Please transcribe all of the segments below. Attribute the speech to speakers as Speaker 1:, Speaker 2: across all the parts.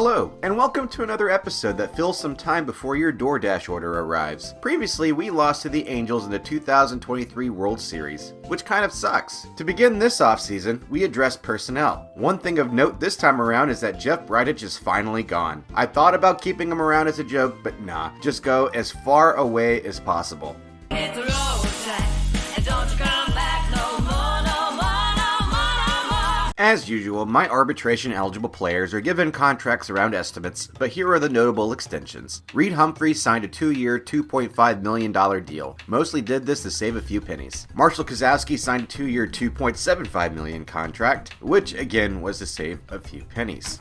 Speaker 1: Hello, and welcome to another episode that fills some time before your DoorDash order arrives. Previously, we lost to the Angels in the 2023 World Series, which kind of sucks. To begin this offseason, we addressed personnel. One thing of note this time around is that Jeff Bridich is finally gone. I thought about keeping him around as a joke, but nah, just go as far away as possible.
Speaker 2: Hit the road, Jack, and don't you come back no more.
Speaker 1: As usual, my arbitration-eligible players are given contracts around estimates, but here are the notable extensions. Reed Humphreys signed a 2-year, $2.5 million deal. Mostly did this to save a few pennies. Marshall Kozowski signed a 2-year, $2.75 million contract, which again was to save a few pennies.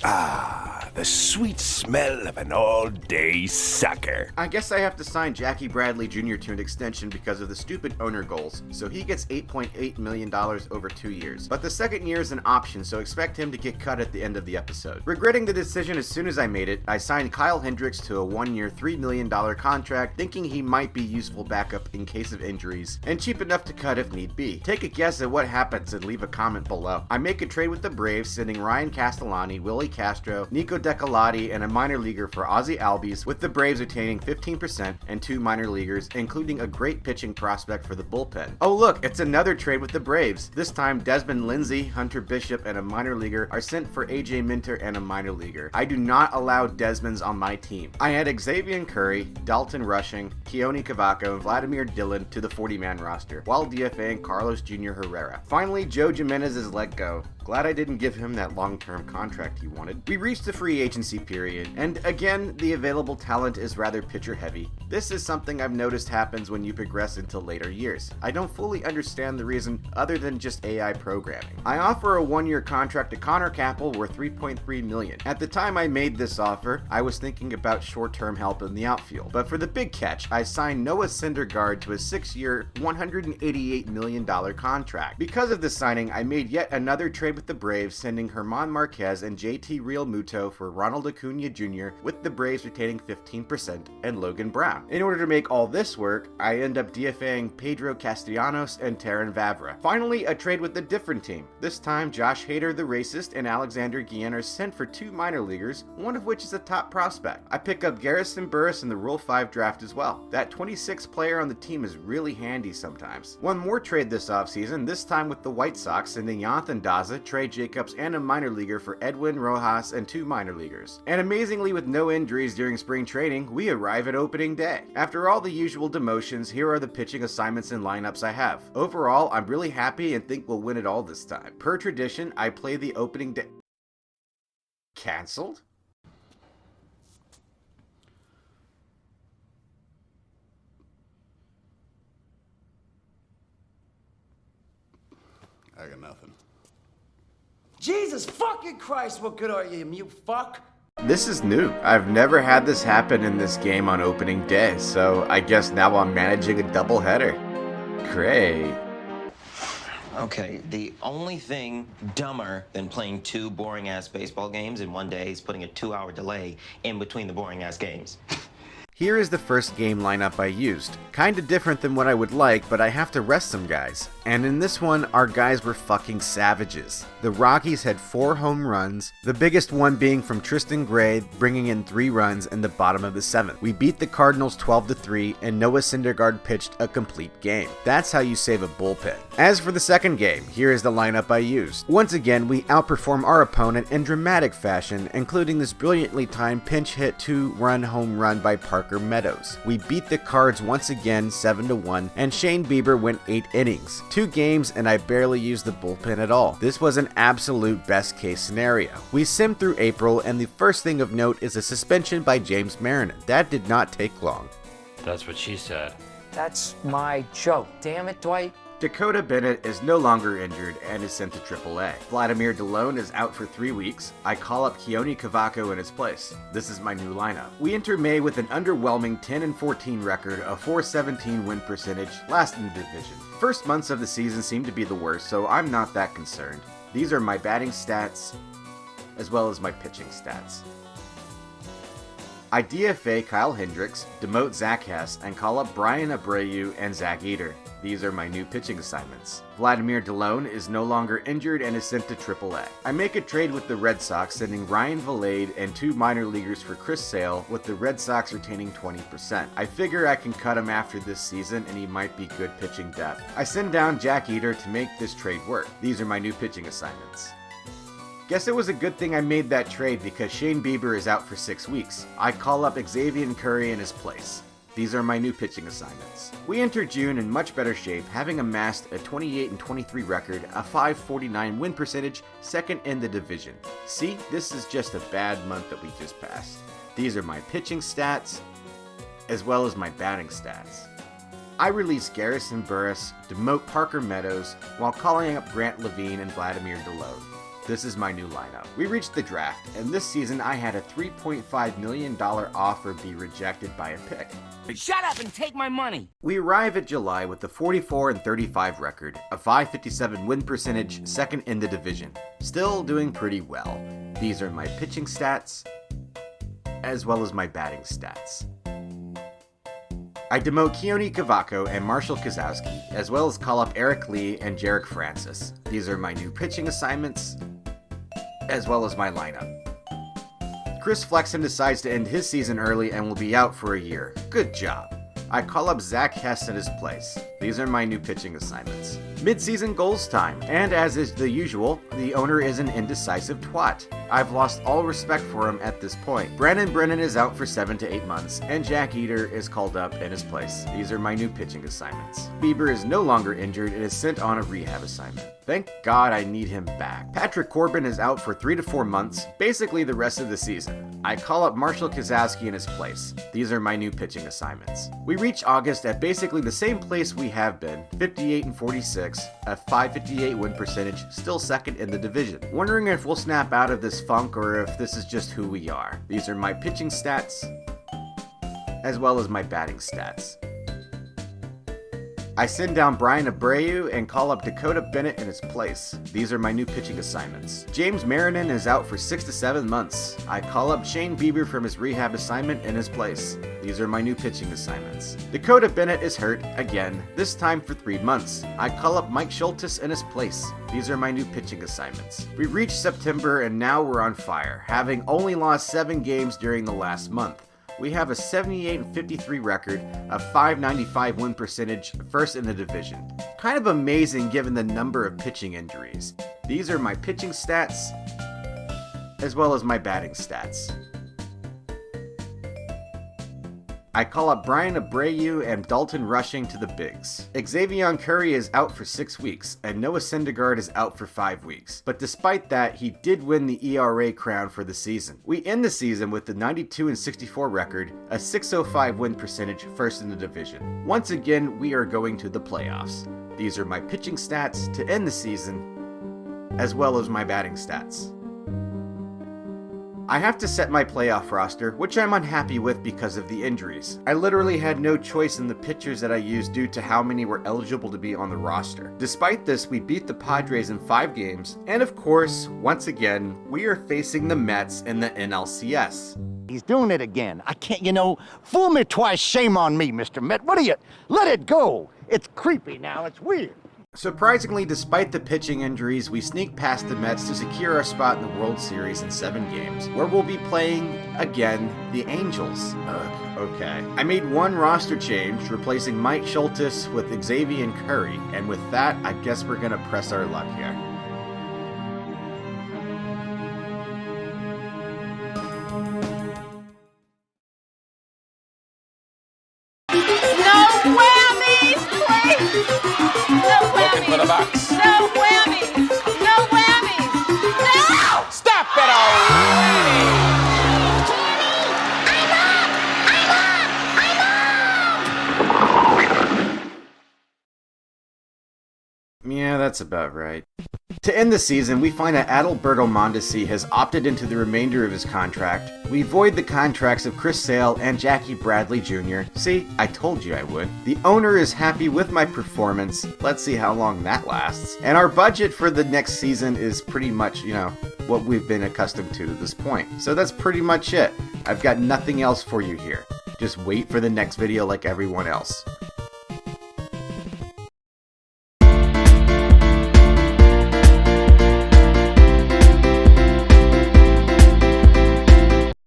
Speaker 3: Ah, the sweet smell of an all-day sucker.
Speaker 1: I guess I have to sign Jackie Bradley Jr. to an extension because of the stupid owner goals, so he gets $8.8 million over 2 years. But the second year is an option, so expect him to get cut at the end of the episode. Regretting the decision as soon as I made it, I signed Kyle Hendricks to a 1-year, $3 million contract, thinking he might be useful backup in case of injuries, and cheap enough to cut if need be. Take a guess at what happens and leave a comment below. I make a trade with the Braves, sending Ryan Castellani, Willie Castro, Nico Decolati, and a minor leaguer for Ozzie Albies, with the Braves retaining 15% and 2 minor leaguers, including a great pitching prospect for the bullpen. Oh look, it's another trade with the Braves. This time Desmond Lindsay, Hunter Bishop, and a minor leaguer are sent for AJ Minter and a minor leaguer. I do not allow Desmonds on my team. I add Xavier Curry, Dalton Rushing, Keone Cavaco, and Vladimir Dillon to the 40-man roster, while DFAing Carlos Jr. Herrera. Finally, Joe Jimenez is let go. Glad I didn't give him that long-term contract he wanted. We reached the free agency period, and again, the available talent is rather pitcher-heavy. This is something I've noticed happens when you progress into later years. I don't fully understand the reason other than just AI programming. I offer a 1-year contract to Connor Capel worth $3.3 million. At the time I made this offer, I was thinking about short-term help in the outfield. But for the big catch, I signed Noah Syndergaard to a 6-year, $188 million contract. Because of this signing, I made yet another trade with the Braves, sending German Marquez and JT Realmuto for Ronald Acuna Jr., with the Braves retaining 15% and Logan Brown. In order to make all this work, I end up DFAing Pedro Castellanos and Terran Vavra. Finally, a trade with a different team. This time, Josh Hader the racist and Alexander Guillen are sent for 2 minor leaguers, one of which is a top prospect. I pick up Garrison Burris in the Rule 5 draft as well. That 26th player on the team is really handy sometimes. One more trade this offseason, this time with the White Sox, sending Jonathan Daza, Trey Jacobs, and a minor leaguer for Edwin Rojas and 2 minor leaguers. And amazingly, with no injuries during spring training, we arrive at opening day. After all the usual demotions, here are the pitching assignments and lineups I have. Overall, I'm really happy and think we'll win it all this time. Per tradition, I play the opening day. Cancelled?
Speaker 4: I got nothing.
Speaker 5: Jesus fucking Christ, what good are you, you fuck?
Speaker 1: This is new. I've never had this happen in this game on opening day, so I guess now I'm managing a doubleheader. Great.
Speaker 6: Okay, the only thing dumber than playing 2 boring-ass baseball games in one day is putting a 2-hour delay in between the boring-ass games.
Speaker 1: Here is the first game lineup I used. Kinda different than what I would like, but I have to rest some guys. And in this one, our guys were fucking savages. The Rockies had 4 home runs, the biggest one being from Tristan Gray, bringing in 3 runs in the bottom of the 7th. We beat the Cardinals 12-3, and Noah Syndergaard pitched a complete game. That's how you save a bullpen. As for the second game, here is the lineup I used. Once again, we outperform our opponent in dramatic fashion, including this brilliantly timed pinch hit 2-run home run by Parker Meadows. We beat the Cards once again 7-1, and Shane Bieber went 8 innings. 2 games, and I barely used the bullpen at all. This was an absolute best case scenario. We simmed through April, and the first thing of note is a suspension by James Marinan. That did not take long.
Speaker 7: That's what she said.
Speaker 5: That's my joke. Damn it, Dwight.
Speaker 1: Dakota Bennett is no longer injured and is sent to AAA. Vladimir Delone is out for 3 weeks. I call up Keone Cavaco in his place. This is my new lineup. We enter May with an underwhelming 10-14 record, a .417 win percentage, last in the division. First months of the season seem to be the worst, so I'm not that concerned. These are my batting stats, as well as my pitching stats. I DFA Kyle Hendricks, demote Zach Hess, and call up Brian Abreu and Zach Eater. These are my new pitching assignments. Vladimir Delone is no longer injured and is sent to AAA. I make a trade with the Red Sox, sending Ryan Vilade and 2 minor leaguers for Chris Sale, with the Red Sox retaining 20%. I figure I can cut him after this season and he might be good pitching depth. I send down Jack Eater to make this trade work. These are my new pitching assignments. Guess it was a good thing I made that trade because Shane Bieber is out for 6 weeks. I call up Xavier Curry in his place. These are my new pitching assignments. We enter June in much better shape, having amassed a 28-23 record, a .549 win percentage, second in the division. See, this is just a bad month that we just passed. These are my pitching stats, as well as my batting stats. I release Garrison Burris, demote Parker Meadows, while calling up Grant Levine and Vladimir Delone. This is my new lineup. We reached the draft, and this season I had a $3.5 million offer be rejected by a pick.
Speaker 4: Shut up and take my money!
Speaker 1: We arrive at July with a 44-35 record, a .557 win percentage, second in the division. Still doing pretty well. These are my pitching stats, as well as my batting stats. I demote Keone Cavaco and Marshall Kozowski, as well as call up Eric Lee and Jarek Francis. These are my new pitching assignments, as well as my lineup. Chris Flexen decides to end his season early and will be out for a year. Good job. I call up Zach Hess in his place. These are my new pitching assignments. Mid-season goals time, and as is the usual, the owner is an indecisive twat. I've lost all respect for him at this point. Brandon Brennan is out for 7 to 8 months, and Jack Eater is called up in his place. These are my new pitching assignments. Bieber is no longer injured and is sent on a rehab assignment. Thank God I need him back. Patrick Corbin is out for 3 to 4 months, basically the rest of the season. I call up Marshall Kozowski in his place. These are my new pitching assignments. We reach August at basically the same place we have been, 58-46, a .558 win percentage, still second in the division. Wondering if we'll snap out of this funk or if this is just who we are. These are my pitching stats, as well as my batting stats. I send down Brian Abreu and call up Dakota Bennett in his place. These are my new pitching assignments. James Marinan is out for 6 to 7 months. I call up Shane Bieber from his rehab assignment in his place. These are my new pitching assignments. Dakota Bennett is hurt, again, this time for 3 months. I call up Mike Schultes in his place. These are my new pitching assignments. We reached September and now we're on fire, having only lost 7 games during the last month. We have a 78-53 record, a .595 win percentage, first in the division. Kind of amazing given the number of pitching injuries. These are my pitching stats, as well as my batting stats. I call up Brian Abreu and Dalton Rushing to the bigs. Xavier Curry is out for 6 weeks, and Noah Syndergaard is out for 5 weeks. But despite that, he did win the ERA crown for the season. We end the season with the 92-64 record, a .605 win percentage, first in the division. Once again, we are going to the playoffs. These are my pitching stats to end the season, as well as my batting stats. I have to set my playoff roster, which I'm unhappy with because of the injuries. I literally had no choice in the pitchers that I used due to how many were eligible to be on the roster. Despite this, we beat the Padres in 5 games, and of course, once again, we are facing the Mets in the NLCS.
Speaker 7: He's doing it again. I can't, fool me twice, shame on me, Mr. Met. What are you? Let it go. It's creepy now, it's weird.
Speaker 1: Surprisingly, despite the pitching injuries, we sneak past the Mets to secure our spot in the World Series in 7 games, where we'll be playing, again, the Angels. Okay. I made one roster change, replacing Mike Schultes with Xavier Curry, and with that, I guess we're gonna press our luck here.
Speaker 3: For the box.
Speaker 2: No whammies! No whammies! No!
Speaker 3: Stop it already!
Speaker 1: Yeah, that's about right. To end the season, we find that Adalberto Mondesi has opted into the remainder of his contract. We void the contracts of Chris Sale and Jackie Bradley Jr. See, I told you I would. The owner is happy with my performance. Let's see how long that lasts. And our budget for the next season is pretty much, what we've been accustomed to this point. So that's pretty much it. I've got nothing else for you here. Just wait for the next video like everyone else.